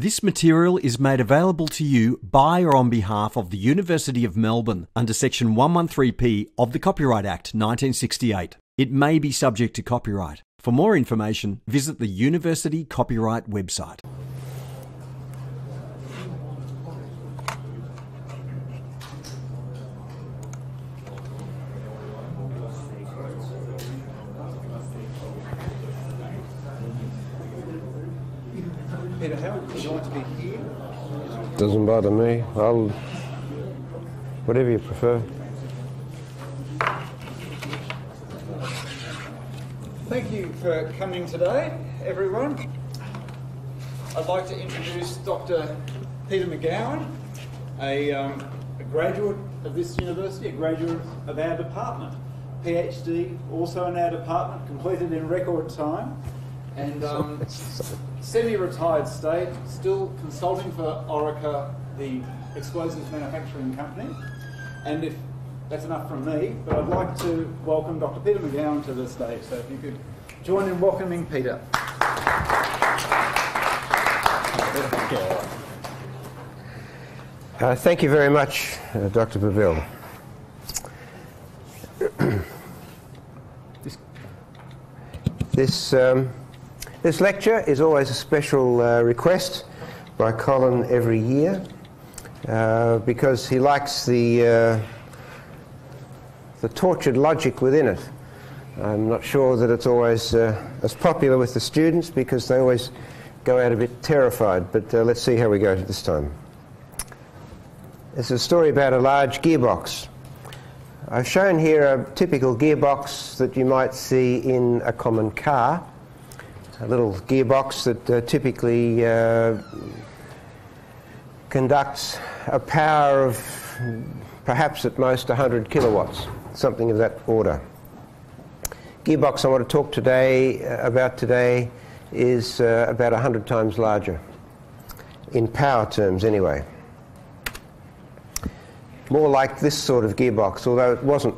This material is made available to you by or on behalf of the University of Melbourne under Section 113P of the Copyright Act 1968. It may be subject to copyright. For more information, visit the University Copyright website. Peter, how would you like to be here? Doesn't bother me. I'll... whatever you prefer. Thank you for coming today, everyone. I'd like to introduce Dr. Peter McGowan, a graduate of this university, a graduate of our department. PhD, also in our department, completed in record time. And semi-retired state, still consulting for Orica, the explosives manufacturing company. And if that's enough from me, but I'd like to welcome Dr. Peter McGowan to the stage. So if you could join in welcoming Peter. Thank you very much, Dr. Baville. This lecture is always a special request by Colin every year because he likes the tortured logic within it. I'm not sure that it's always as popular with the students because they always go out a bit terrified, but let's see how we go this time. It's a story about a large gearbox. I've shown here a typical gearbox that you might see in a common car, a little gearbox that typically conducts a power of perhaps at most 100 kilowatts, something of that order. Gearbox I want to talk about today is about 100 times larger, in power terms anyway. More like this sort of gearbox, although it wasn't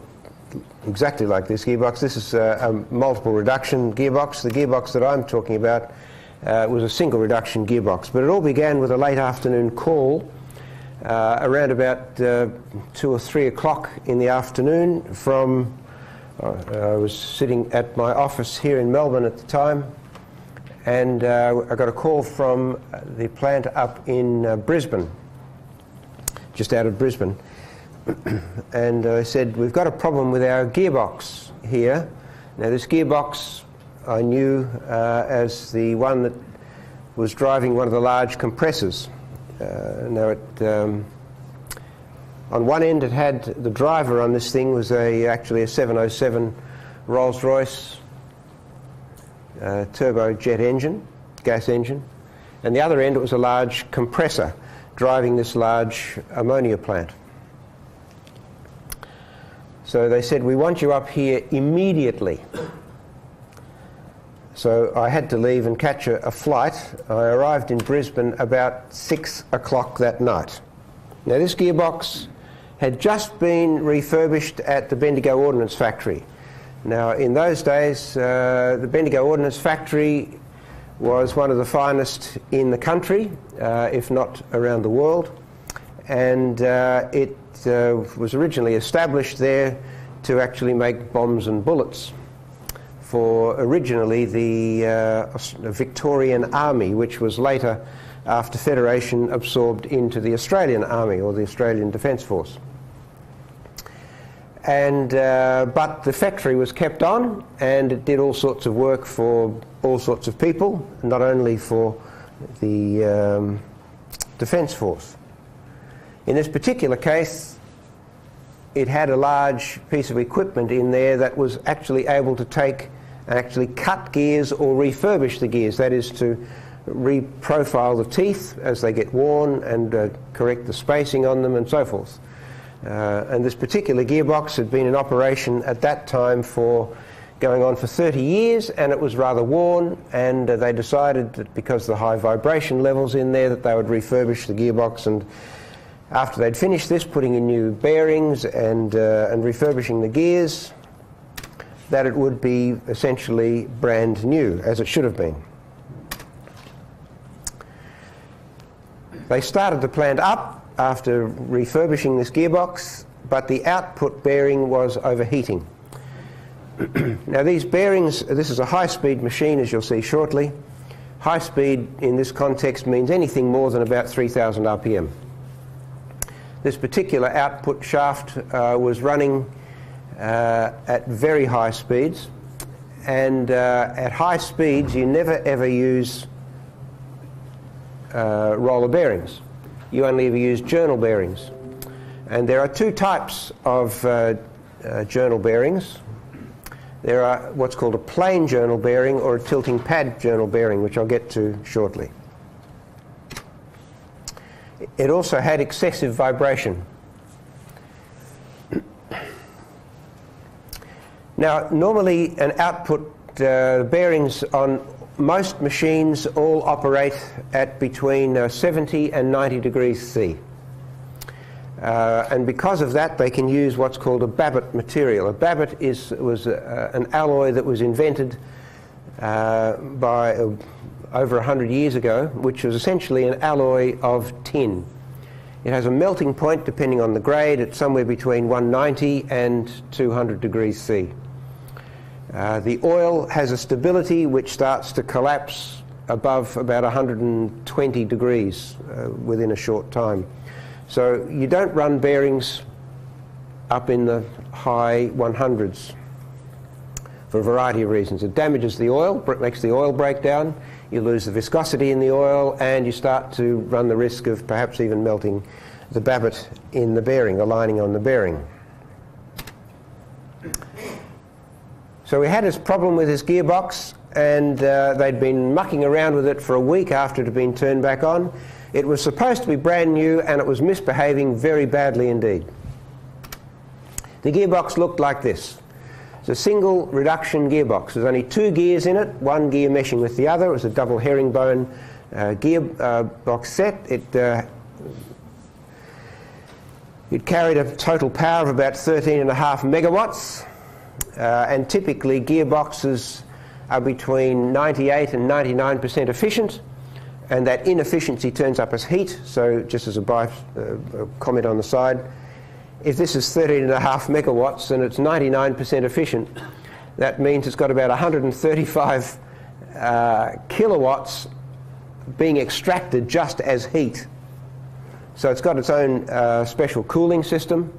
exactly like this gearbox. This is a multiple reduction gearbox. The gearbox that I'm talking about was a single reduction gearbox. But it all began with a late afternoon call around about 2 or 3 o'clock in the afternoon from, I was sitting at my office here in Melbourne at the time, and I got a call from the plant up in Brisbane, just out of Brisbane. And I said, we've got a problem with our gearbox here. Now this gearbox I knew as the one that was driving one of the large compressors. On one end it had the driver on this thing was actually a 707 Rolls-Royce turbojet engine, gas engine, and the other end it was a large compressor driving this large ammonia plant. So they said, we want you up here immediately. So I had to leave and catch a flight. I arrived in Brisbane about 6 o'clock that night. Now this gearbox had just been refurbished at the Bendigo Ordnance Factory. Now in those days, the Bendigo Ordnance Factory was one of the finest in the country, if not around the world. And it was originally established there to actually make bombs and bullets for originally the Victorian Army, which was later, after Federation, absorbed into the Australian Army or the Australian Defence Force. And but the factory was kept on, and it did all sorts of work for all sorts of people, not only for the Defence Force. In this particular case, it had a large piece of equipment in there that was actually able to take and actually cut gears or refurbish the gears, that is to reprofile the teeth as they get worn and correct the spacing on them and so forth. And this particular gearbox had been in operation at that time for going on for 30 years, and it was rather worn, and they decided that because of the high vibration levels in there that they would refurbish the gearbox, and after they'd finished this, putting in new bearings and refurbishing the gears, that it would be essentially brand new, as it should have been. They started the plant up after refurbishing this gearbox, but the output bearing was overheating. Now these bearings, this is a high-speed machine, as you'll see shortly. High speed in this context means anything more than about 3,000 RPM. This particular output shaft was running at very high speeds, and at high speeds you never ever use roller bearings. You only ever use journal bearings. And there are two types of journal bearings. There are what's called a plain journal bearing or a tilting pad journal bearing, which I'll get to shortly. It also had excessive vibration. Now, normally an output bearings on most machines all operate at between 70 and 90 degrees C. And because of that, they can use what's called a Babbitt material. A Babbitt was an alloy that was invented by over 100 years ago, which was essentially an alloy of tin. It has a melting point, depending on the grade, at somewhere between 190 and 200 degrees C. The oil has a stability which starts to collapse above about 120 degrees within a short time. So you don't run bearings up in the high 100s for a variety of reasons. It damages the oil, makes the oil break down, you lose the viscosity in the oil, and you start to run the risk of perhaps even melting the Babbitt in the bearing, the lining on the bearing. So we had this problem with this gearbox, and they'd been mucking around with it for a week after it had been turned back on. It was supposed to be brand new, and it was misbehaving very badly indeed. The gearbox looked like this. It's a single reduction gearbox. There's only two gears in it, one gear meshing with the other. It was a double herringbone gearbox set. It carried a total power of about 13.5 megawatts, and typically gearboxes are between 98 and 99% efficient. And that inefficiency turns up as heat. So just as a comment on the side, if this is 13.5 megawatts and it's 99% efficient, that means it's got about 135 kilowatts being extracted just as heat. So it's got its own special cooling system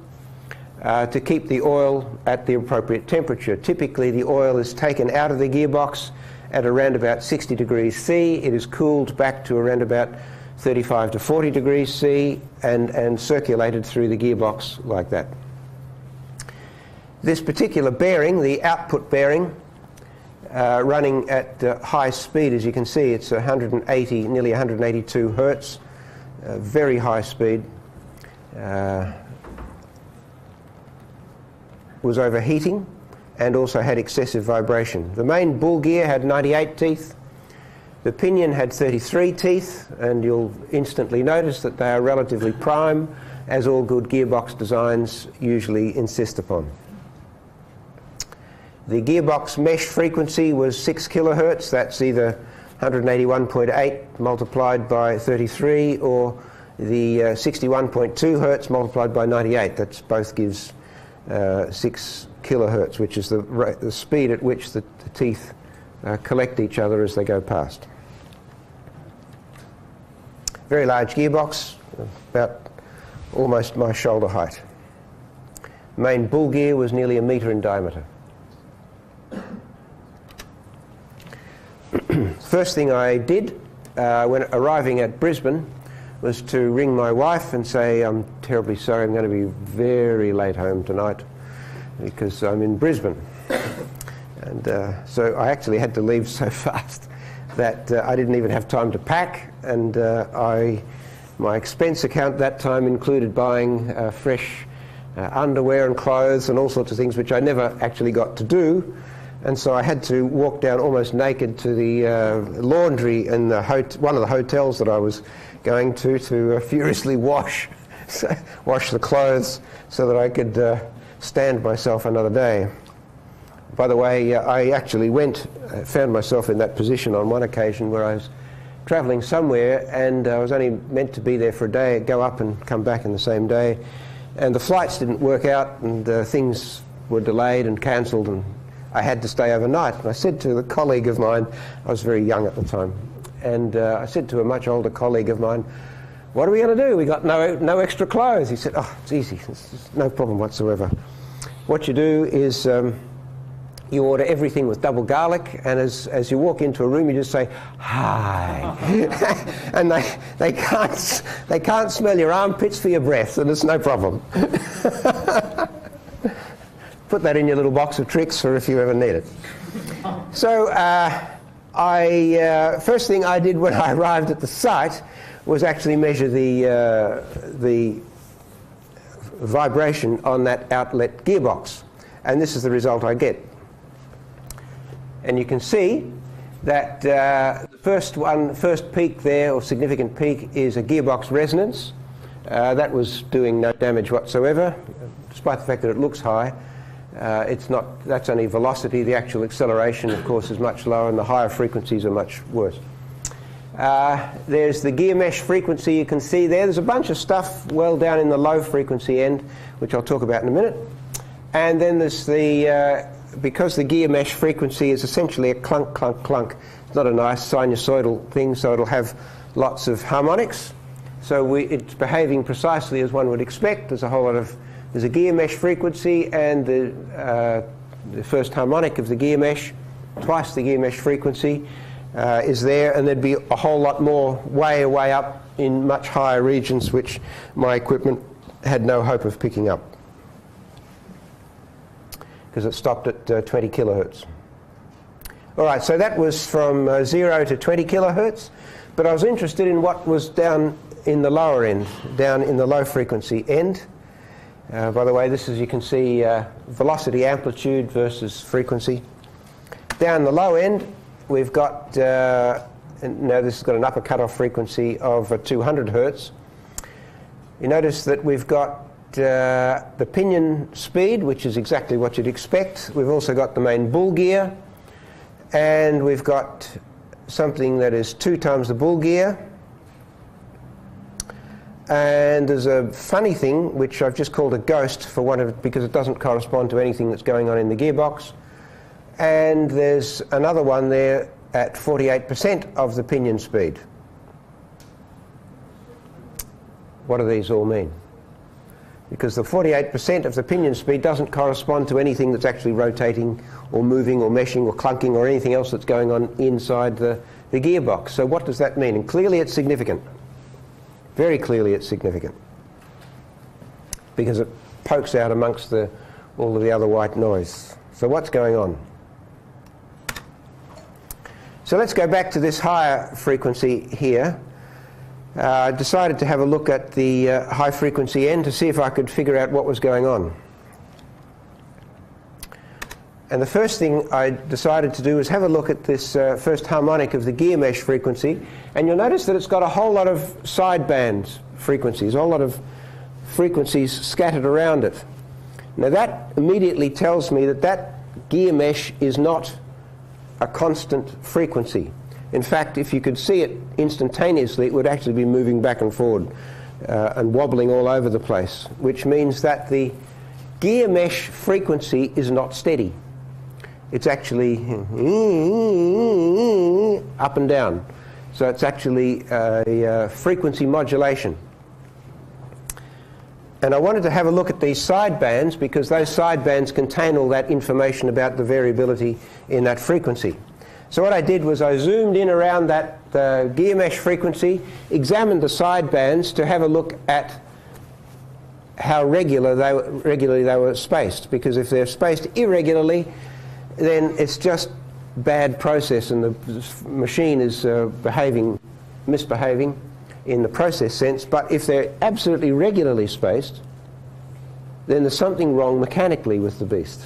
to keep the oil at the appropriate temperature. Typically the oil is taken out of the gearbox at around about 60 degrees C. It is cooled back to around about 35 to 40 degrees C and circulated through the gearbox like that. This particular bearing, the output bearing, running at high speed, as you can see, it's 180, nearly 182 hertz, very high speed, was overheating and also had excessive vibration. The main bull gear had 98 teeth. The pinion had 33 teeth, and you'll instantly notice that they are relatively prime, as all good gearbox designs usually insist upon. The gearbox mesh frequency was 6 kilohertz. That's either 181.8 multiplied by 33 or the 61.2 hertz multiplied by 98. That both gives 6 kilohertz, which is the speed at which the teeth collect each other as they go past. Very large gearbox, about almost my shoulder height. Main bull gear was nearly 1 metre in diameter. First thing I did when arriving at Brisbane was to ring my wife and say, I'm terribly sorry, I'm going to be very late home tonight because I'm in Brisbane. And so I actually had to leave so fast that I didn't even have time to pack, and my expense account that time included buying fresh underwear and clothes and all sorts of things which I never actually got to do. And so I had to walk down almost naked to the laundry in one of the hotels that I was going to furiously wash the clothes so that I could stand myself another day. By the way, I actually found myself in that position on one occasion where I was travelling somewhere, and I was only meant to be there for a day, go up and come back in the same day, and the flights didn't work out, and things were delayed and cancelled, and I had to stay overnight. And I said to a colleague of mine, I was very young at the time, and I said to a much older colleague of mine, "What are we going to do? We got no extra clothes." He said, "Oh, it's easy, it's no problem whatsoever. What you do is you order everything with double garlic, and as you walk into a room, you just say, 'Hi.' And they can't smell your armpits for your breath, and it's no problem." Put that in your little box of tricks for if you ever need it. So first thing I did when I arrived at the site was actually measure the vibration on that outlet gearbox, and this is the result I get. And you can see that the first peak there, or significant peak, is a gearbox resonance. That was doing no damage whatsoever, despite the fact that it looks high. It's not. That's only velocity. The actual acceleration, of course, is much lower, and the higher frequencies are much worse. There's the gear mesh frequency. You can see there. There's a bunch of stuff well down in the low frequency end, which I'll talk about in a minute. And then there's the because the gear mesh frequency is essentially a clunk, clunk, clunk. It's not a nice sinusoidal thing, so it'll have lots of harmonics. So it's behaving precisely as one would expect. There's a gear mesh frequency, and the first harmonic of the gear mesh, twice the gear mesh frequency, is there, and there'd be a whole lot more way up in much higher regions, which my equipment had no hope of picking up, because it stopped at 20 kilohertz. All right, so that was from 0 to 20 kilohertz, but I was interested in what was down in the lower end, down in the low frequency end. By the way, this is, you can see, velocity amplitude versus frequency. Down the low end, we've got, now this has got an upper cutoff frequency of 200 hertz. You notice that we've got the pinion speed, which is exactly what you'd expect. We've also got the main bull gear, and we've got something that is 2 times the bull gear. And there's a funny thing, which I've just called a ghost for because it doesn't correspond to anything that's going on in the gearbox. And there's another one there at 48% of the pinion speed. What do these all mean? Because the 48% of the pinion speed doesn't correspond to anything that's actually rotating or moving or meshing or clunking or anything else that's going on inside the gearbox. So what does that mean? And clearly it's significant. Very clearly it's significant, because it pokes out amongst all of the other white noise. So what's going on? So let's go back to this higher frequency here. I decided to have a look at the high frequency end to see if I could figure out what was going on. And the first thing I decided to do was have a look at this first harmonic of the gear mesh frequency, and you'll notice that it's got a whole lot of sideband frequencies, a whole lot of frequencies scattered around it. Now that immediately tells me that that gear mesh is not a constant frequency. In fact, if you could see it instantaneously, it would actually be moving back and forward and wobbling all over the place, which means that the gear mesh frequency is not steady. It's actually up and down. So it's actually a frequency modulation. And I wanted to have a look at these sidebands, because those sidebands contain all that information about the variability in that frequency. So what I did was I zoomed in around that gear mesh frequency, examined the sidebands to have a look at how regularly they were spaced, because if they're spaced irregularly, then it's just bad process, and the machine is misbehaving in the process sense. But if they're absolutely regularly spaced, then there's something wrong mechanically with the beast.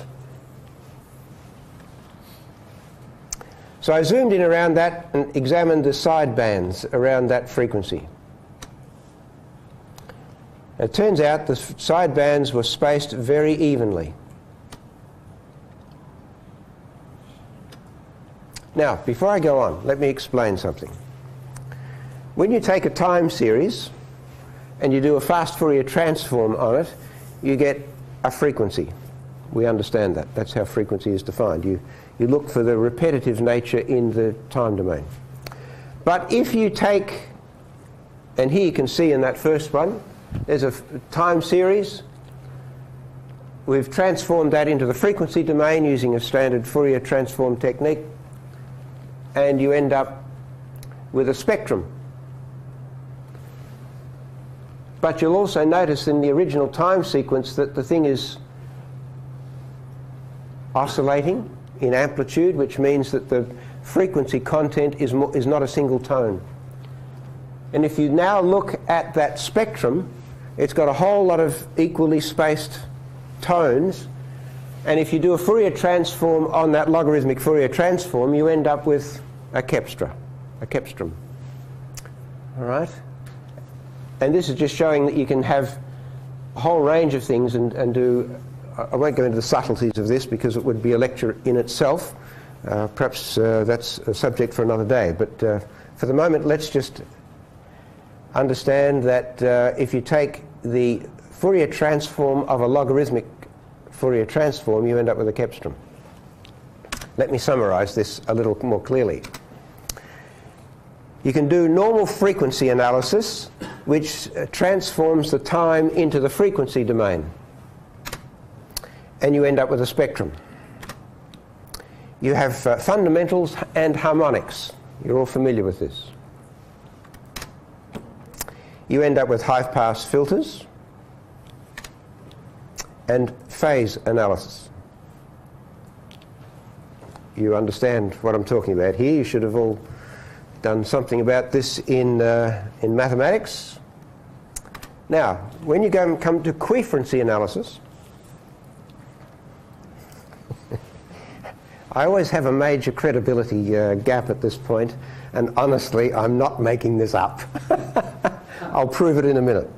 So I zoomed in around that and examined the sidebands around that frequency. It turns out the sidebands were spaced very evenly. Now, before I go on, let me explain something. When you take a time series and you do a fast Fourier transform on it, you get a frequency. We understand that. That's how frequency is defined. You look for the repetitive nature in the time domain. But if you take, and here you can see in that first one, there's a time series. We've transformed that into the frequency domain using a standard Fourier transform technique, and you end up with a spectrum. But you'll also notice in the original time sequence that the thing is oscillating in amplitude, which means that the frequency content is not a single tone. And if you now look at that spectrum, it's got a whole lot of equally spaced tones, and if you do a Fourier transform on that logarithmic Fourier transform, you end up with a cepstrum. All right? And this is just showing that you can have a whole range of things and do... I won't go into the subtleties of this because it would be a lecture in itself. Perhaps that's a subject for another day. But for the moment, let's just understand that if you take the Fourier transform of a logarithmic Fourier transform, you end up with a cepstrum. Let me summarize this a little more clearly. You can do normal frequency analysis, which transforms the time into the frequency domain, and you end up with a spectrum. You have fundamentals and harmonics. You're all familiar with this. You end up with high-pass filters and phase analysis. You understand what I'm talking about here. You should have all done something about this in mathematics. Now, when you come to equifrequency analysis, I always have a major credibility gap at this point, and honestly, I'm not making this up. I'll prove it in a minute.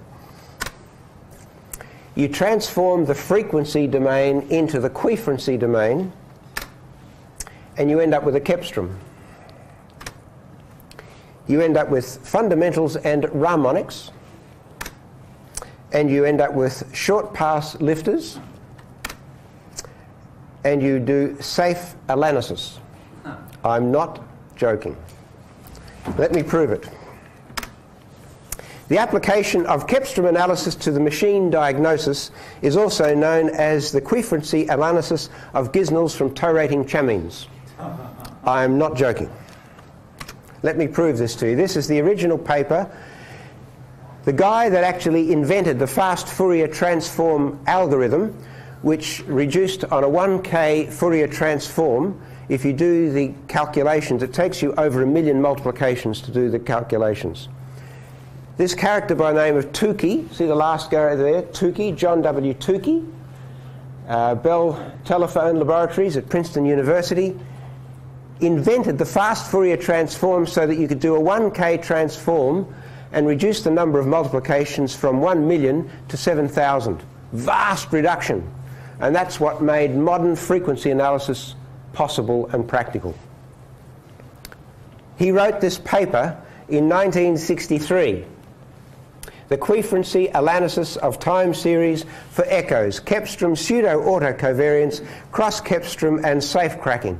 You transform the frequency domain into the equifrequency domain, and you end up with a cepstrum. You end up with fundamentals and harmonics, and you end up with short pass lifters, and you do safe analysis. I'm not joking. Let me prove it. The application of cepstrum analysis to the machine diagnosis is also known as the equifrequency analysis of Gisnel's from toe-rating chamines. I'm not joking. Let me prove this to you. This is the original paper. The guy that actually invented the fast Fourier transform algorithm, which reduced on a 1K Fourier transform, if you do the calculations, it takes you over 1 million multiplications to do the calculations. This character by the name of Tukey, see the last guy there, Tukey, John W. Tukey, Bell Telephone Laboratories at Princeton University, invented the fast Fourier transform so that you could do a 1K transform and reduce the number of multiplications from 1 million to 7,000. Vast reduction. And that's what made modern frequency analysis possible and practical. He wrote this paper in 1963. The equifrequency analysis of time series for echoes, cepstrum, pseudo-autocovariance, cross-cepstrum, and safe cracking.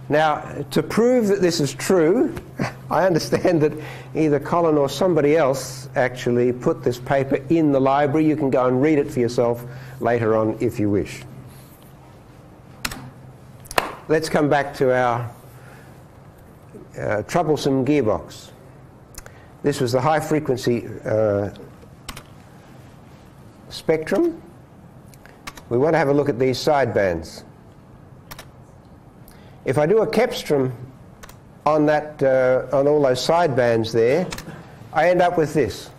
Now, to prove that this is true, I understand that either Colin or somebody else actually put this paper in the library. You can go and read it for yourself later on if you wish. Let's come back to our troublesome gearbox. This was the high-frequency spectrum. We want to have a look at these sidebands. If I do a cepstrum on that, on all those sidebands there, I end up with this.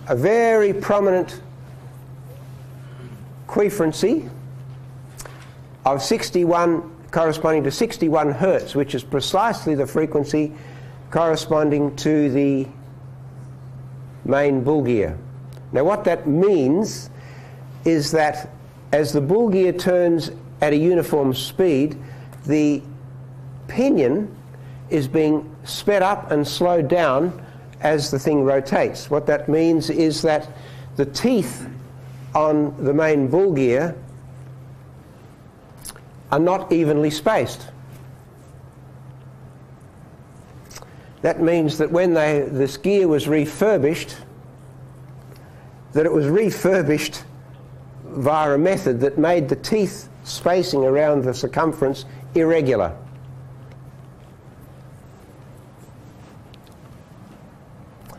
A very prominent equifrequency of 61 corresponding to 61 Hertz, which is precisely the frequency corresponding to the main bull gear. Now what that means is that as the bull gear turns at a uniform speed, the pinion is being sped up and slowed down as the thing rotates. What that means is that the teeth on the main bull gear are not evenly spaced. That means that when this gear was refurbished, that it was refurbished via a method that made the teeth spacing around the circumference irregular.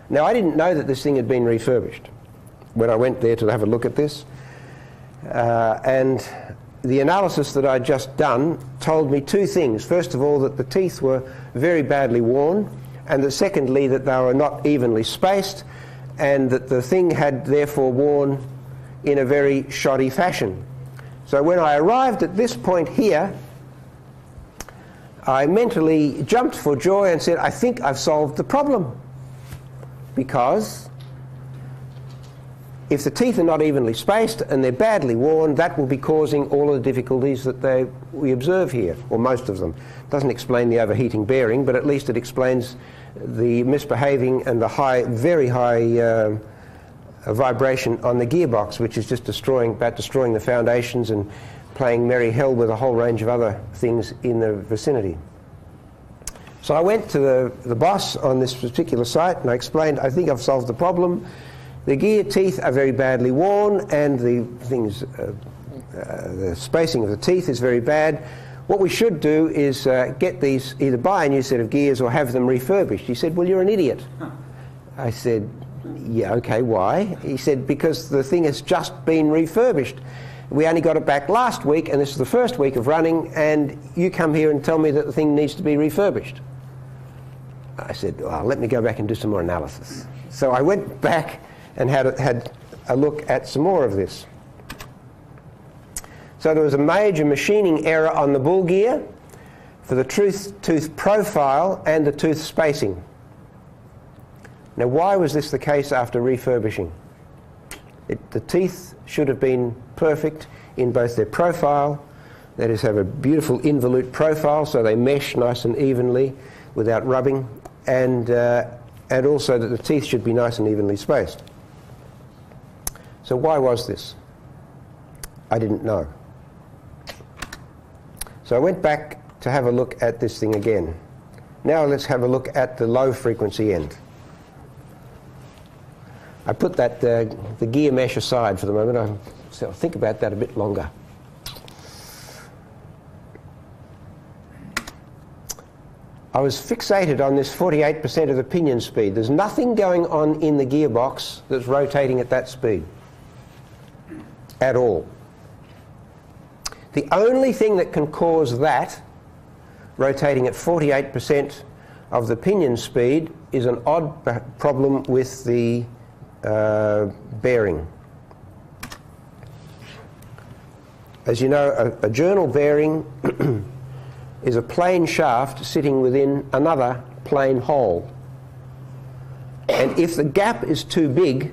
Now, I didn't know that this thing had been refurbished when I went there to have a look at this, and the analysis that I'd just done told me two things. First of all, that the teeth were very badly worn, and that secondly, that they were not evenly spaced, and that the thing had therefore worn in a very shoddy fashion. So when I arrived at this point here, I mentally jumped for joy and said, I think I've solved the problem. Because if the teeth are not evenly spaced and they're badly worn, that will be causing all of the difficulties that we observe here, or most of them. It doesn't explain the overheating bearing, but at least it explains the misbehaving and the very high vibration on the gearbox, which is just about destroying the foundations and playing merry hell with a whole range of other things in the vicinity. So I went to the boss on this particular site and I explained, I think I've solved the problem. The gear teeth are very badly worn and the spacing of the teeth is very bad. What we should do is get these, either buy a new set of gears or have them refurbished. He said, well, you're an idiot. I said, yeah, okay, why? He said, because the thing has just been refurbished. We only got it back last week and this is the first week of running and you come here and tell me that the thing needs to be refurbished. I said, well, let me go back and do some more analysis. So I went back and had a look at some more of this. So there was a major machining error on the bull gear for the tooth profile and the tooth spacing. Now, why was this the case after refurbishing? The teeth should have been perfect in both their profile, that is, have a beautiful involute profile so they mesh nice and evenly without rubbing, and also that the teeth should be nice and evenly spaced. So why was this? I didn't know. So I went back to have a look at this thing again. Now let's have a look at the low frequency end. I put that the gear mesh aside for the moment. I'll think about that a bit longer. I was fixated on this 48% of the pinion speed. There's nothing going on in the gearbox that's rotating at that speed at all. The only thing that can cause that, rotating at 48% of the pinion speed, is an odd problem with the bearing. As you know, a journal bearing is a plain shaft sitting within another plain hole. And if the gap is too big,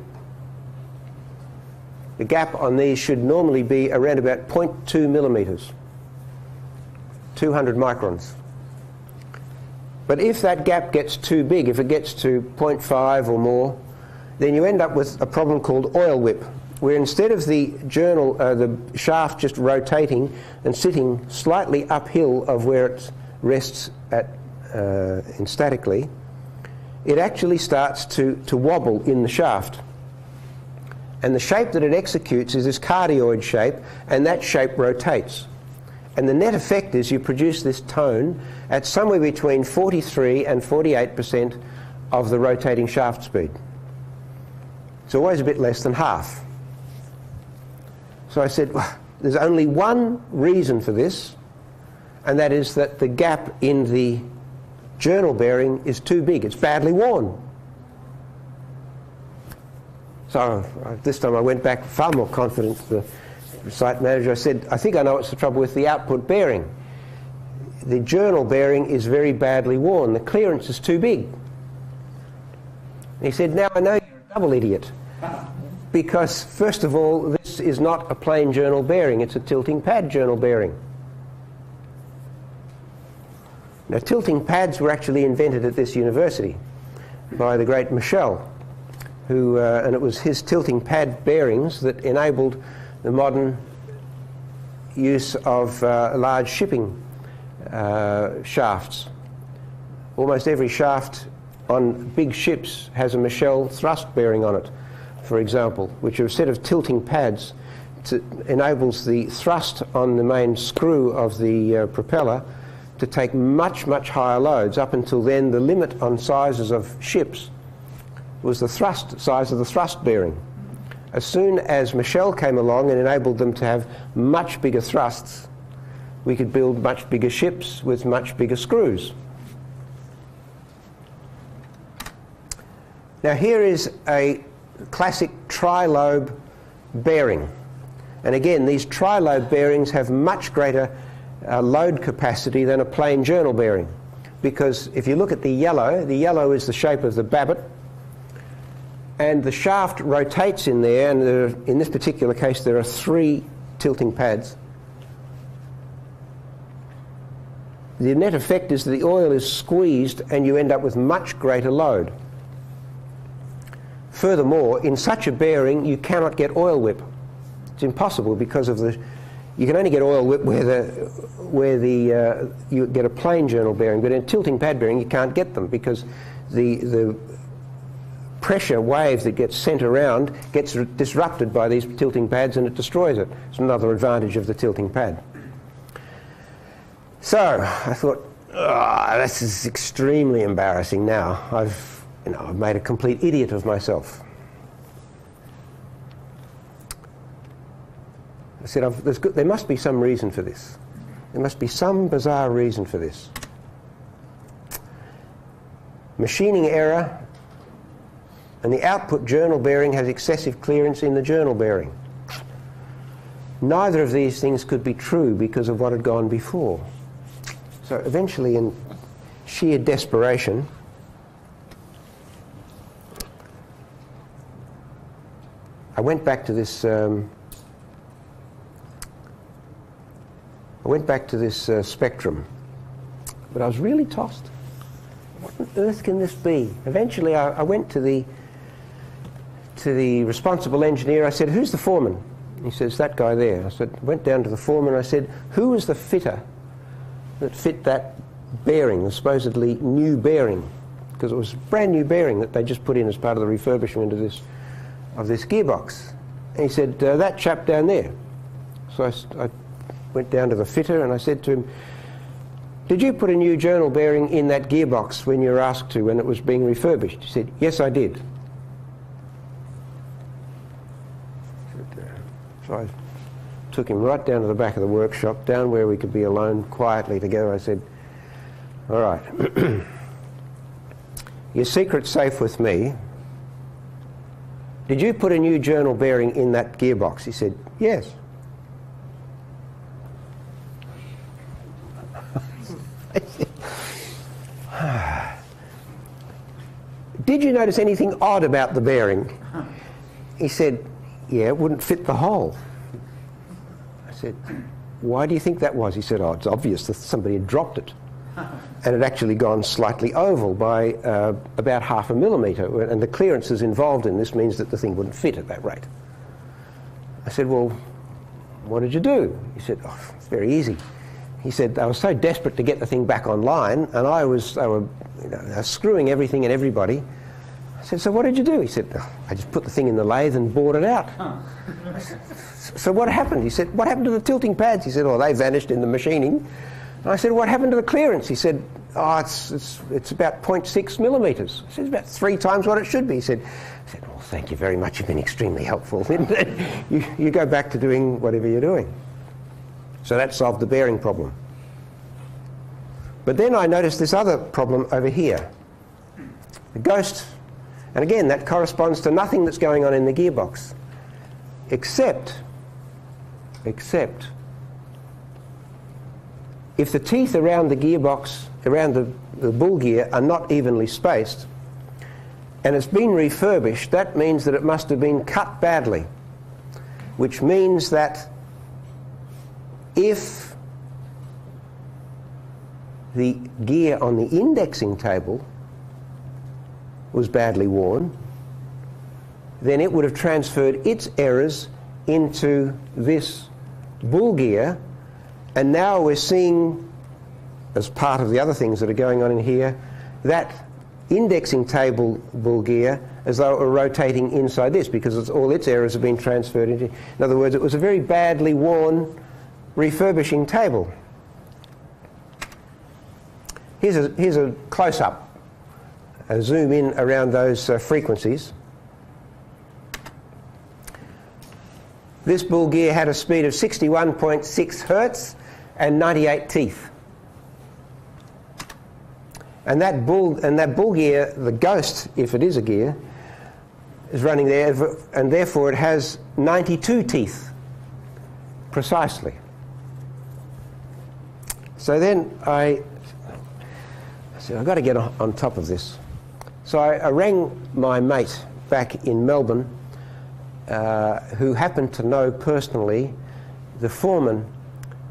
the gap on these should normally be around about 0.2 millimeters, 200 microns. But if that gap gets too big, if it gets to 0.5 or more, then you end up with a problem called oil whip, where instead of the shaft just rotating and sitting slightly uphill of where it rests at statically, it actually starts to wobble in the shaft. And the shape that it executes is this cardioid shape, and that shape rotates. And the net effect is you produce this tone at somewhere between 43 and 48% of the rotating shaft speed. It's always a bit less than half. So I said, well, there's only one reason for this, and that is that the gap in the journal bearing is too big. It's badly worn. So this time I went back far more confident to the site manager. I said, I think I know what's the trouble with the output bearing. The journal bearing is very badly worn. The clearance is too big. And he said, now I know you're a double idiot. Because, first of all, this is not a plain journal bearing. It's a tilting pad journal bearing. Now, tilting pads were actually invented at this university by the great Michel, who, and it was his tilting pad bearings that enabled the modern use of large shipping shafts. Almost every shaft on big ships has a Michel thrust bearing on it, for example, which are a set of tilting pads enables the thrust on the main screw of the propeller to take much, much higher loads. Up until then, the limit on sizes of ships was the thrust size of the thrust bearing. As soon as Michel came along and enabled them to have much bigger thrusts, we could build much bigger ships with much bigger screws. Now here is a classic tri-lobe bearing. And again, these tri-lobe bearings have much greater load capacity than a plain journal bearing. Because if you look at the yellow is the shape of the babbitt, and the shaft rotates in there, and in this particular case there are 3 tilting pads. The net effect is that the oil is squeezed and you end up with much greater load. Furthermore, in such a bearing you cannot get oil whip. It's impossible because of you can only get oil whip where you get a plain journal bearing, but in a tilting pad bearing you can't get them because the pressure wave that gets sent around gets disrupted by these tilting pads and it destroys it. It's another advantage of the tilting pad. So I thought, this is extremely embarrassing now. I've made a complete idiot of myself. I said, there must be some reason for this. There must be some bizarre reason for this. Machining error, and the output journal bearing has excessive clearance in the journal bearing. Neither of these things could be true because of what had gone before. So eventually, in sheer desperation, I went back to this spectrum, but I was really tossed. What on earth can this be? Eventually I went to the responsible engineer. I said, who's the foreman? He says, that guy there. I went down to the foreman and I said, who was the fitter that fit that bearing, the supposedly new bearing? Because it was a brand new bearing that they just put in as part of the refurbishment of this gearbox. And he said, that chap down there. So I went down to the fitter and I said to him, did you put a new journal bearing in that gearbox when you were asked to, when it was being refurbished? He said, yes, I did. So I took him right down to the back of the workshop, down where we could be alone quietly together. I said, all right, your secret's safe with me. Did you put a new journal bearing in that gearbox? He said, yes. Did you notice anything odd about the bearing? He said, yeah, it wouldn't fit the hole. I said, why do you think that was? He said, oh, it's obvious that somebody had dropped it. And it had actually gone slightly oval by about 0.5 millimetre, and the clearances involved in this means that the thing wouldn't fit at that rate. I said, well, what did you do? He said, oh, it's very easy. He said, I was so desperate to get the thing back online, and they were screwing everything and everybody. I said, so what did you do? He said, oh, I just put the thing in the lathe and bored it out. So what happened? He said, what happened to the tilting pads? He said, oh, they vanished in the machining. And I said, what happened to the clearance? He said, oh, it's about 0.6 millimetres. I said, it's about 3 times what it should be. He said, well, thank you very much. You've been extremely helpful. you go back to doing whatever you're doing. So that solved the bearing problem. But then I noticed this other problem over here. The ghost, and again, that corresponds to nothing that's going on in the gearbox, except if the teeth around the gearbox, around the bull gear, are not evenly spaced, and it's been refurbished, that means that it must have been cut badly, which means that if the gear on the indexing table was badly worn, then it would have transferred its errors into this bull gear, and now we're seeing, as part of the other things that are going on in here, that indexing table bull gear as though it were rotating inside this, because all its errors have been transferred into. In other words, it was a very badly worn refurbishing table. Here's a close-up, a zoom in around those frequencies. This bull gear had a speed of 61.6 hertz and 98 teeth. And that bull gear, the Ghost, if it is a gear, is running there, and therefore it has 92 teeth, precisely. So then I said, I've got to get on top of this. So I rang my mate back in Melbourne, who happened to know personally the foreman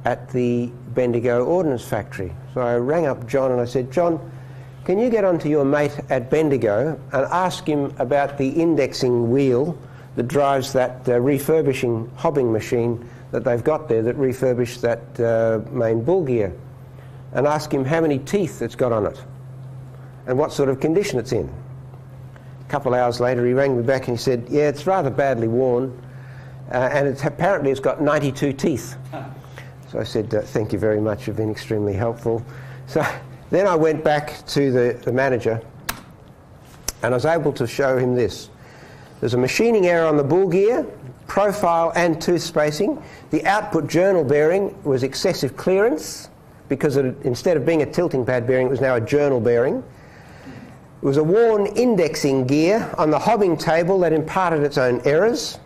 at the Bendigo Ordnance Factory. So I rang up John and I said, John, can you get onto your mate at Bendigo and ask him about the indexing wheel that drives that refurbishing hobbing machine that they've got there that refurbished that main bull gear, and ask him how many teeth it's got on it and what sort of condition it's in. A couple of hours later he rang me back and he said, yeah, it's rather badly worn and apparently it's got 92 teeth. So I said, thank you very much, you've been extremely helpful. So then I went back to the manager and I was able to show him this. There's a machining error on the bull gear, profile and tooth spacing. The output journal bearing was excessive clearance because instead of being a tilting pad bearing, it was now a journal bearing. It was a worn indexing gear on the hobbing table that imparted its own errors.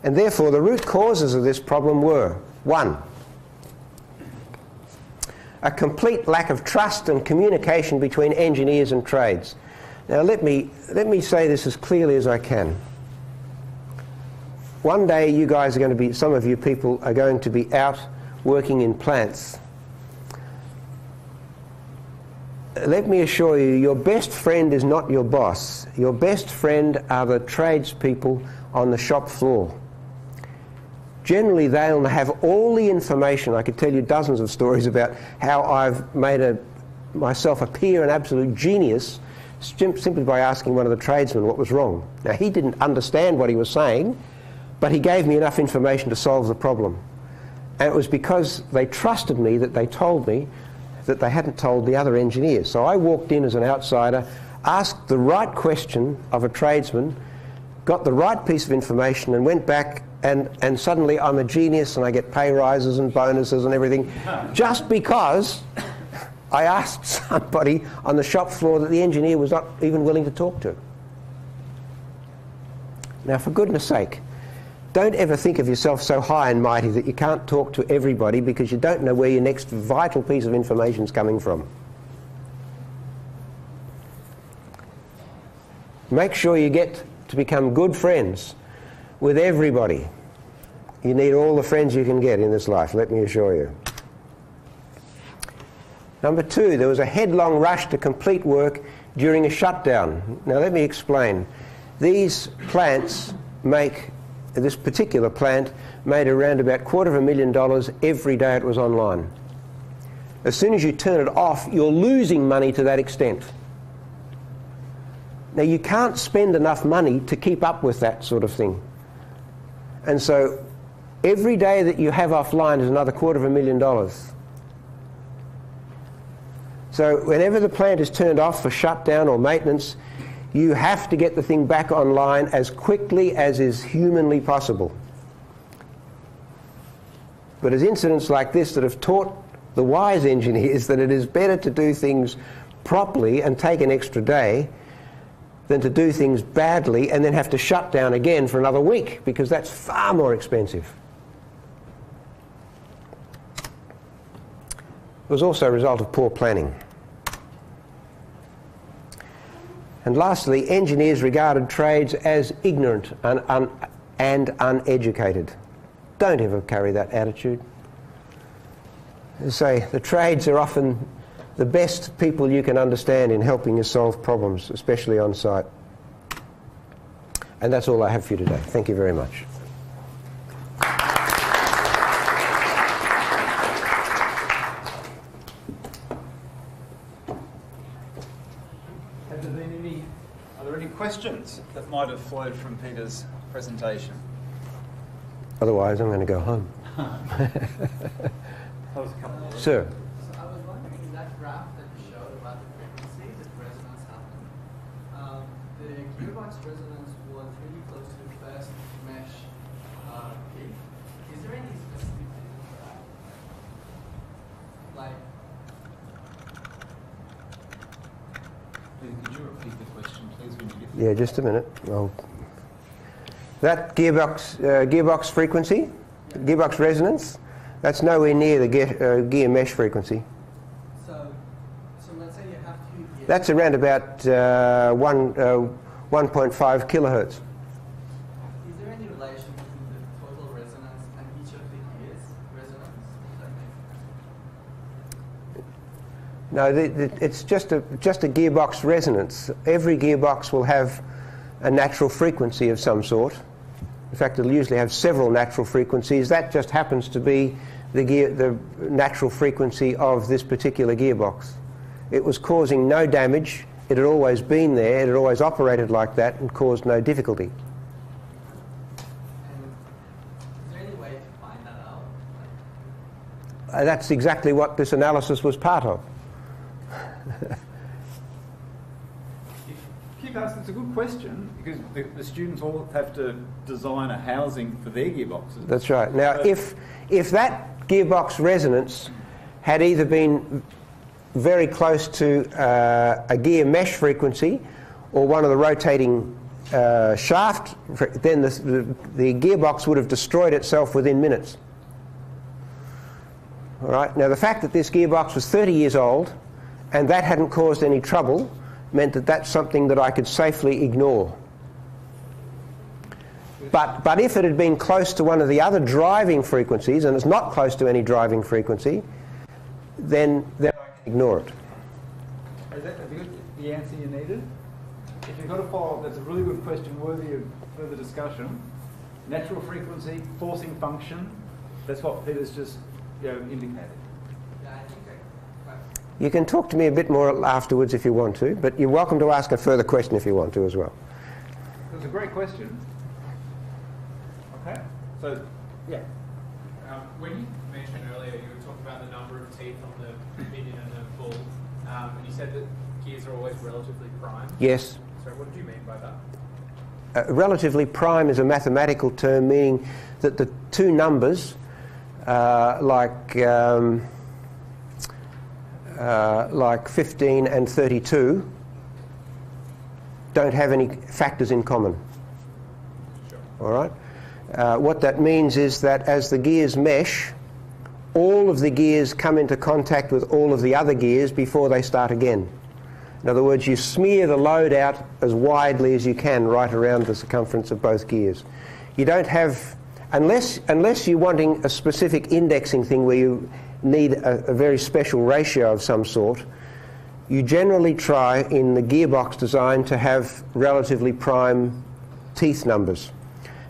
And therefore the root causes of this problem were: 1, a complete lack of trust and communication between engineers and trades. Now let me say this as clearly as I can. One day you guys are going to be, some of you people are going to be out working in plants. Let me assure you, your best friend is not your boss. Your best friend are the tradespeople on the shop floor. Generally, they'll have all the information. I could tell you dozens of stories about how I've made myself appear an absolute genius simply by asking one of the tradesmen what was wrong. Now, he didn't understand what he was saying, but he gave me enough information to solve the problem. And it was because they trusted me that they told me that they hadn't told the other engineers. So I walked in as an outsider, asked the right question of a tradesman, got the right piece of information and went back, and suddenly I'm a genius and I get pay rises and bonuses and everything just because I asked somebody on the shop floor that the engineer was not even willing to talk to. Now, for goodness sake, don't ever think of yourself so high and mighty that you can't talk to everybody because you don't know where your next vital piece of information is coming from. Make sure you get to become good friends with everybody. You need all the friends you can get in this life, let me assure you. Number 2, there was a headlong rush to complete work during a shutdown. Now let me explain. These plants make, this particular plant made around about $250,000 every day it was online. As soon as you turn it off, you're losing money to that extent. Now you can't spend enough money to keep up with that sort of thing. And so every day that you have offline is another $250,000. So whenever the plant is turned off for shutdown or maintenance, you have to get the thing back online as quickly as is humanly possible. But it's incidents like this that have taught the wise engineers that it is better to do things properly and take an extra day than to do things badly and then have to shut down again for another week, because that's far more expensive. It was also a result of poor planning. And lastly, engineers regarded trades as ignorant and uneducated. Don't ever carry that attitude. As I say, the trades are often the best people you can understand in helping you solve problems, especially on site. And that's all I have for you today. Thank you very much. Are there any questions that might have flowed from Peter's presentation? Otherwise, I'm going to go home. Sir. So I was wondering, in that graph that you showed about the frequency that resonance happened, the gearbox resonance was really close to the first mesh peak. Is there any specific reason for that? Like, could you repeat the question, please, when you get Yeah, just a minute. That gearbox frequency, gearbox resonance, that's nowhere near the gear mesh frequency. so let's say you have two gears. That's around about 1.5 kilohertz. Is there any relation between the total resonance and each of the gears' resonance? Does that make sense? No, it's just a gearbox resonance. Every gearbox will have a natural frequency of some sort. In fact, it'll usually have several natural frequencies. That just happens to be the natural frequency of this particular gearbox. It was causing no damage. It had always been there. It had always operated like that and caused no difficulty. And is there any way to find that out? That's exactly what this analysis was part of. Keep asking, it's a good question, because the students all have to design a housing for their gearboxes. That's right. Now, if that gearbox resonance had either been very close to a gear mesh frequency or one of the rotating shaft, then the gearbox would have destroyed itself within minutes. All right. Now, the fact that this gearbox was 30 years old and that hadn't caused any trouble meant that that's something that I could safely ignore. But if it had been close to one of the other driving frequencies, and it's not close to any driving frequency, then I can ignore it. Have you got the answer you needed? If you've got a follow-up, that's a really good question, worthy of further discussion. Natural frequency, forcing function, that's what Peter's just indicated. Yeah, I think You can talk to me a bit more afterwards if you want to, but you're welcome to ask a further question if you want to as well. It was a great question. Okay, so, yeah. When you mentioned earlier, you were talking about the number of teeth on the minion and the bull, and you said that gears are always relatively prime. Yes. So what did you mean by that? Relatively prime is a mathematical term meaning that the two numbers, like 15 and 32, don't have any factors in common. Sure. All right? What that means is that as the gears mesh, all of the gears come into contact with all of the other gears before they start again. In other words, you smear the load out as widely as you can right around the circumference of both gears. You don't have, unless you're wanting a specific indexing thing where you need a very special ratio of some sort, you generally try in the gearbox design to have relatively prime teeth numbers.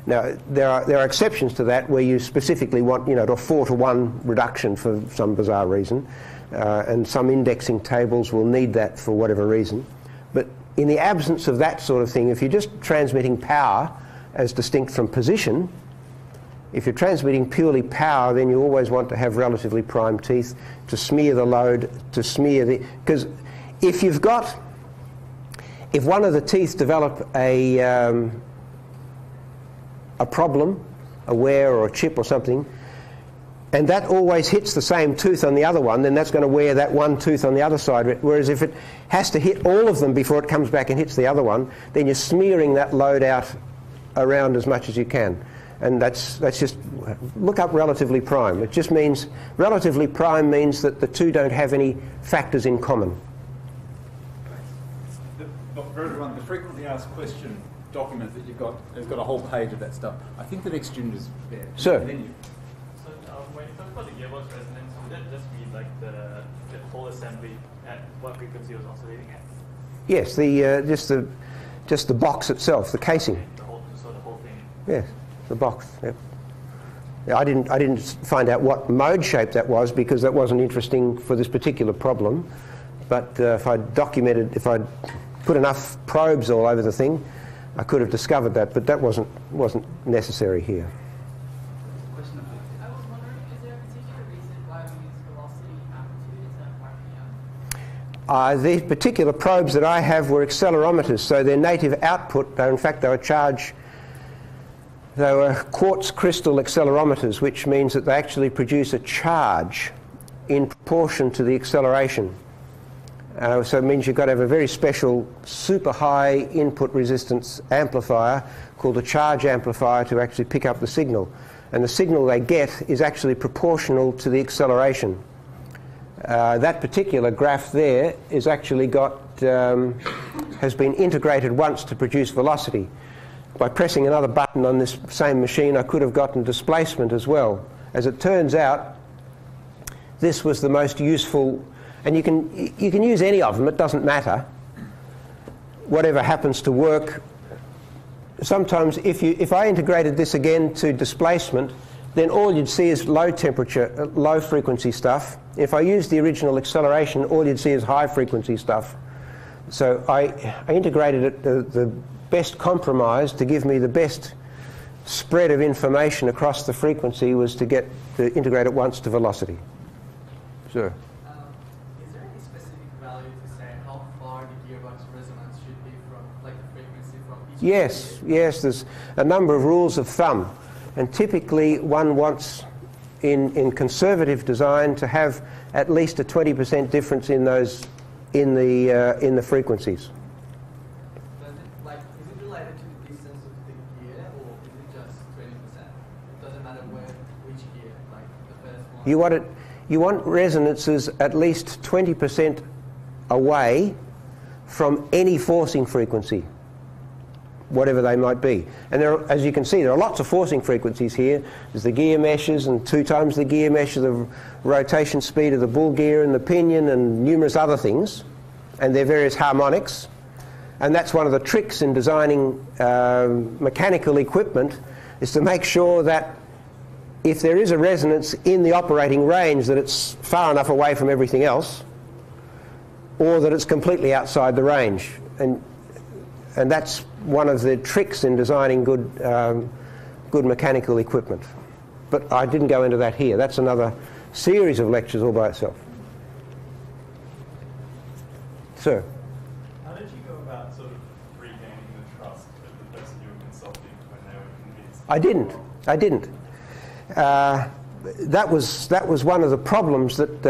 Now, there are exceptions to that where you specifically want, a 4-to-1 reduction for some bizarre reason, and some indexing tables will need that for whatever reason. But in the absence of that sort of thing, if you're just transmitting power as distinct from position, if you're transmitting purely power, then you always want to have relatively prime teeth to smear the load, because if one of the teeth develop a problem, a wear or a chip or something, and that always hits the same tooth on the other one, then that's going to wear that one tooth on the other side. Whereas if it has to hit all of them before it comes back and hits the other one, then you're smearing that load out around as much as you can. And that's just, look up relatively prime. It just means, relatively prime means that the two don't have any factors in common. For everyone, the frequently asked question document that you've got has got a whole page of that stuff. I think the next student is there. Sir. And then you. So when you talk about the gearbox resonance, that just mean like the whole assembly at what frequency was oscillating at? Yes, just the box itself, the casing. The whole thing. Yes, the box. Yep. Yeah, I didn't find out what mode shape that was because that wasn't interesting for this particular problem. But if I'd put enough probes all over the thing, I could have discovered that. But that wasn't necessary here. Question. I was wondering, is there a particular reason why we use velocity amplitude instead of RPM? These particular probes that I have were accelerometers, so their native output, they were quartz crystal accelerometers, which means that they actually produce a charge in proportion to the acceleration. So it means you've got to have a very special super high input resistance amplifier called a charge amplifier to actually pick up the signal. And the signal they get is actually proportional to the acceleration. That particular graph there is actually has been integrated once to produce velocity. By pressing another button on this same machine, I could have gotten displacement as well. As it turns out, this was the most useful, and you can use any of them, it doesn't matter. Whatever happens to work. Sometimes if I integrated this again to displacement, then all you'd see is low temperature, low frequency stuff. If I use the original acceleration, all you'd see is high frequency stuff. So I integrated it, the best compromise to give me the best spread of information across the frequency was to integrate it once to velocity. Sure. Is there any specific value to say how far the gearbox resonance should be from, like the frequency from each? Yes, there's a number of rules of thumb. And typically one wants, in conservative design, to have at least a 20% difference in the frequencies. Is it related to the distance of the gear, or is it just 20%? It doesn't matter which gear, like the first one. You want resonances at least 20% away from any forcing frequency, whatever they might be. And as you can see, there are lots of forcing frequencies here. There's the gear meshes, and 2 times the gear mesh of the rotation speed of the bull gear and the pinion and numerous other things, and their various harmonics. And that's one of the tricks in designing mechanical equipment, is to make sure that if there is a resonance in the operating range, that it's far enough away from everything else, or that it's completely outside the range. And that's one of the tricks in designing good mechanical equipment. But I didn't go into that here. That's another series of lectures all by itself. Sir? How did you go about sort of regaining the trust of the person you were consulting when they were convinced? I didn't. That was one of the problems that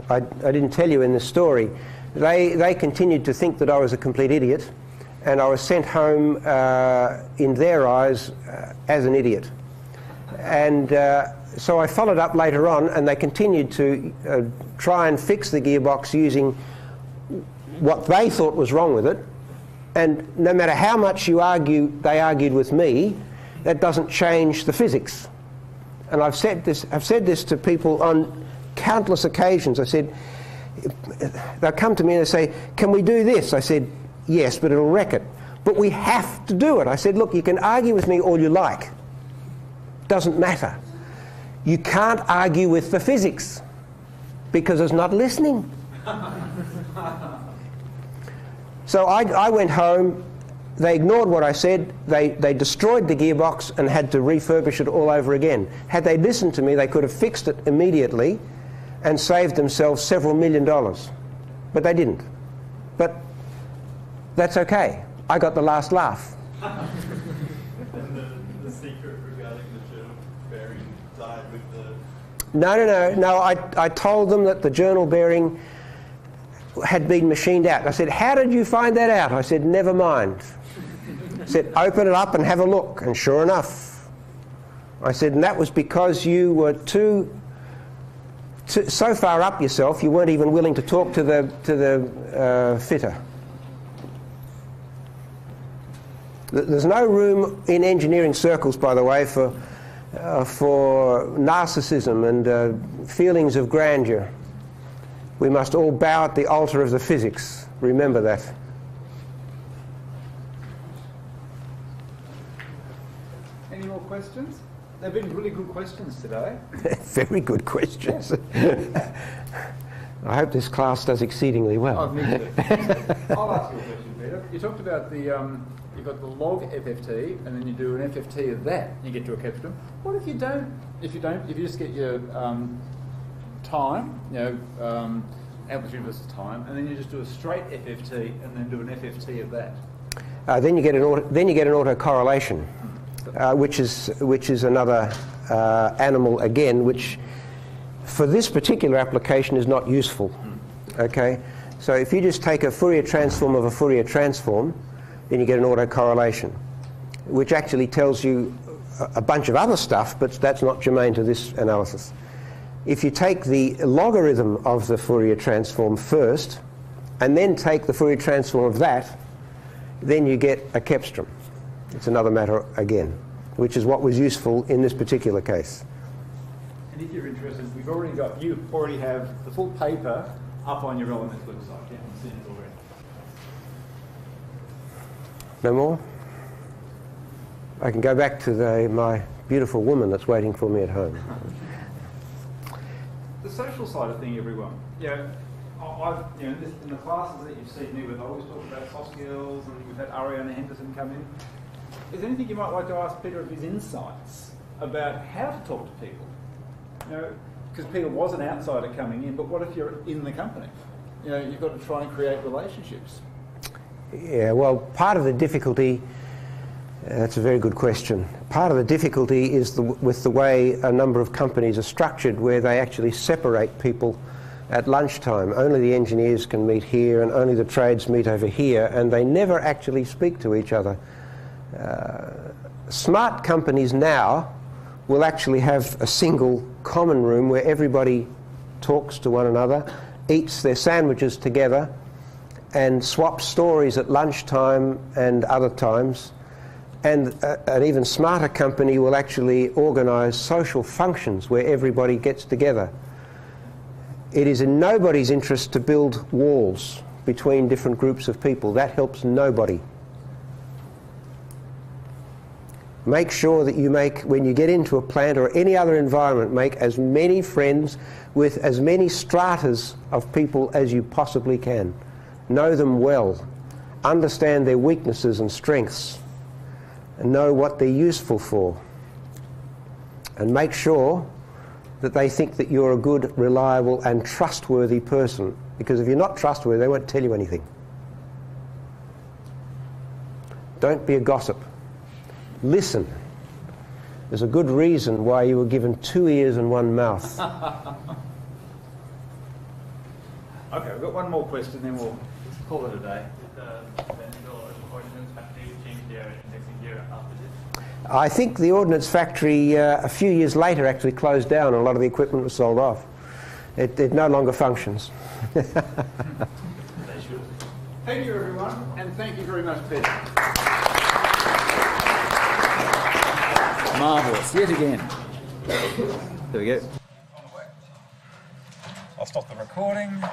I didn't tell you in this story. They continued to think that I was a complete idiot, and I was sent home in their eyes as an idiot. And so I followed up later on, and they continued to try and fix the gearbox using what they thought was wrong with it. And no matter how much they argued with me, that doesn't change the physics. And I've said this to people on countless occasions. I said, they'll come to me and they say, "Can we do this?" I said, "Yes, but it'll wreck it. But we have to do it." I said, "Look, you can argue with me all you like. Doesn't matter. You can't argue with the physics because it's not listening." So I went home. They ignored what I said. They destroyed the gearbox and had to refurbish it all over again. Had they listened to me, they could have fixed it immediately and saved themselves several $1 million. But they didn't. But that's okay. I got the last laugh. And the secret regarding the journal bearing died with the... No. I told them that the journal bearing had been machined out. I said, "How did you find that out?" I said, "Never mind." I said, "Open it up and have a look." And sure enough, I said, "And that was because you were so far up yourself, you weren't even willing to talk to the fitter." There's no room in engineering circles, by the way, for for narcissism and feelings of grandeur. We must all bow at the altar of the physics. Remember that. Any more questions? They've been really good questions today. Very good questions. I hope this class does exceedingly well. I've mixed it. I'll ask you a question, Peter. You talked about the you've got the log FFT, and then you do an FFT of that, you get to a cepstrum. What if you don't? If you just get your time, amplitude versus time, and then you just do a straight FFT, and then do an FFT of that. Then you get an autocorrelation, which is another animal again, which for this particular application is not useful. Okay, so if you just take a Fourier transform of a Fourier transform, then you get an autocorrelation, which actually tells you a bunch of other stuff, but that's not germane to this analysis. If you take the logarithm of the Fourier transform first, and then take the Fourier transform of that, then you get a cepstrum. It's another matter again, which is what was useful in this particular case. And if you're interested, you already have the full paper up on your Elements website. Yeah, I've seen it already. No more? I can go back to my beautiful woman that's waiting for me at home. The social side of thing, everyone. In the classes that you've seen me with, I always talk about soft skills, and we've had Ariana Henderson come in. Is there anything you might like to ask Peter of his insights about how to talk to people? Because Peter was an outsider coming in, but what if you're in the company? You've got to try and create relationships. Yeah, well, part of the difficulty, that's a very good question. Part of the difficulty is with the way a number of companies are structured, where they actually separate people at lunchtime. Only the engineers can meet here, and only the trades meet over here, and they never actually speak to each other. Smart companies now will actually have a single common room where everybody talks to one another, eats their sandwiches together, and swaps stories at lunchtime and other times. And an even smarter company will actually organise social functions where everybody gets together. It is in nobody's interest to build walls between different groups of people. That helps nobody. Make sure that you when you get into a plant or any other environment, make as many friends with as many stratas of people as you possibly can. Know them well. Understand their weaknesses and strengths. And know what they're useful for. And make sure that they think that you're a good, reliable and trustworthy person. Because if you're not trustworthy, they won't tell you anything. Don't be a gossip. Listen. There's a good reason why you were given 2 ears and 1 mouth. Okay, we've got one more question, then we'll call it a day. I think the Ordnance Factory a few years later actually closed down, and a lot of the equipment was sold off. It no longer functions. Thank you, everyone, and thank you very much, Peter. Marvellous, yet again. There we go. I'll stop the recording.